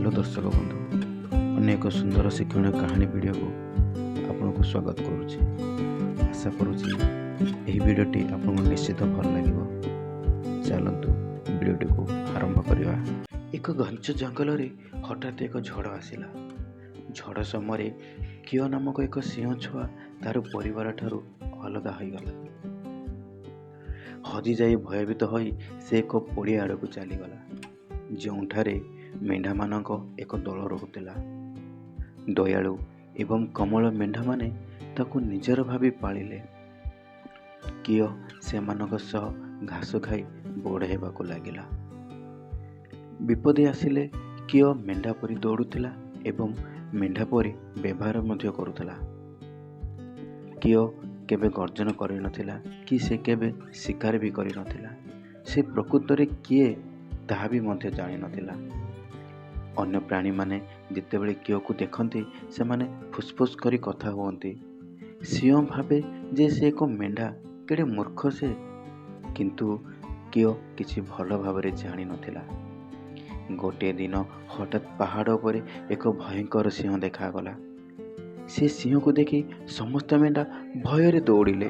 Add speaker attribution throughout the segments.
Speaker 1: Hello दर्शक बंधु अन्य एक सुंदर शिक्षण कहानी वीडियो को आपको स्वागत करुच्ची। आशा करुच्ची यही वीडियोटी आपको निश्चित भल लगे। चलतु वीडियोटी को आरंभ करवा। एक घंच जंगल रे हठात एक झड़ आसिला। झड़ समय कियो नामक एक सिंह छुआ तार परिवार ठारू अलग हो गला। हजि जाई भयभीत होई से एक पड़िया आड़ को चलीगला जोठारे मेढ़ा मानक एक दल रहुला। दयालु एवं कमल मेढ़ा माने ताकू निजर भावी पालिले। कियो से मानक सह घास खाई बड़ हेबाकू लागिला। विपदे आसिले कियो मेढ़ा परी दौड़ुथिला एवं मेढ़ा परी व्यवहार मध्य करुथिला। कियो केबे गर्जन करि नथिला कि से केबे शिकार भी करि नथिला। से प्रकृत रे किए ताहा भी मध्य जानि नथिला। अन्य प्राणी माने जितेबेले कियो को देखती से माने फुसफुस करी कथा हुअंती। सिंह भावे जे से एक मेढ़ा केड़े मूर्ख से, किंतु कियो किछि भल भावरे जानि नथिला। गोटे दिन हठात पहाड़ पर एक भयंकर सिंह देखागला। से सिंह को देखि समस्त मेढ़ा भୟରେ दौड़िले।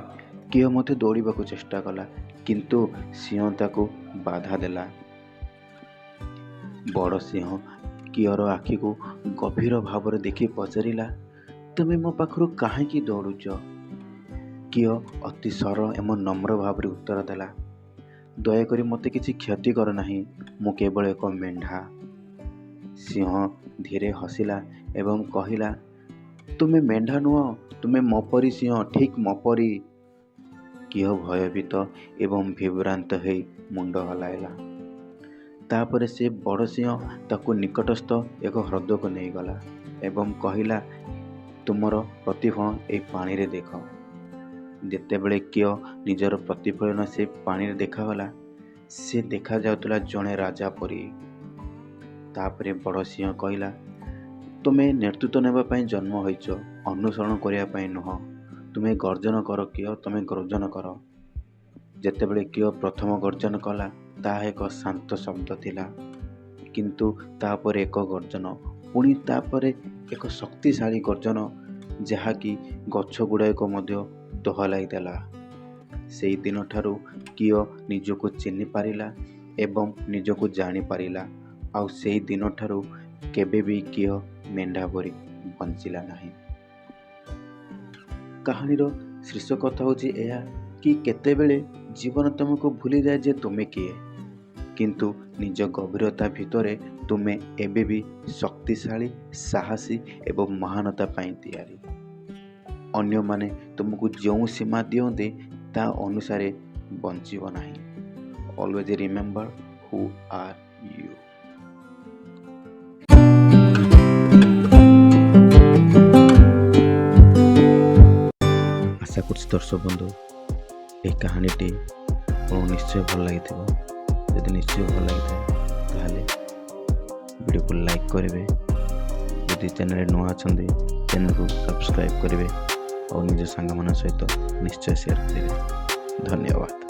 Speaker 1: कियो मते दौड़िबाकू चेष्टा कला, किंतु सिंह ताकू बाधा देला। बड़ सिंह कियोर आखि को गभीर भाव देखि पचारिला, तुमे मो पाखरु काहेकि दौड़ुच? कियो अति सरल एवं नम्र भाव उत्तर देला, दयाकरी मते किछि क्षति कर नाही, मु केवल एक मेढ़ा। सिंह धीरे हसिला एवं कहिला, तुमे मेढ़ा नुह, तुमे मोपरी सिंह, ठीक मोपरी। कियो भयभीत एवं विभ्रांत होई मुंड हलाइला। तापर से बड़ सिंह ताकू निकटस्थ एक ह्रद को नहीं गला एवं कहिला, तुमर प्रतिफलन ए पानी रे देख। जेतेबेले कियो निजर प्रतिफलन से पानी रे देखागला, से देखा जाउतला जणे राजा परी। तापरे बड़ सिंह कहिला, तुमे नेतृत्व नेबा पई जन्म होइछ, अनुसरण करिया पई नुह। तुमे गर्जन कर कियो, तुमे गर्जन कर। जेतेबेले कियो प्रथम गर्जन कला ताहा एक शांत शब्द थिला, किंतु तापर एक गर्जन, पुणी तापर एक शक्तिशाली गर्जन जहाँकि गछ गुड़ाक दहलाई देला। से दिन ठारू कियो निजको चिन्हि पारिला एवं निजको जानी पारिला। आउ से दिन ठारू केबे भी कियो मेढ़ा परी बंचिला नहीं। कहानीर शीर्षक कथा होची एया कि केतेबेले जीवन तुमको भूली जाए जे तुमे किए, किंतु निज गभीरता भितरे तुमे एबे भी शक्तिशाली, साहसी एवं महानता पाई तैयारी। अन्य माने तुमको जो सीमा दियंते ता अनुसारे बंचिब नाही। Always remember who are you. आशा करछि दर्शक बंधु ए कहानीटी निश्चय भल लगी। यदि निश्चय भल लगी ताहले वीडियो को लाइक करेंगे। यदि चैनल नुआ अच्छा चैनल को सब्सक्राइब करेंगे और निज सांग मान सहित निश्चय शेयर करेंगे। धन्यवाद।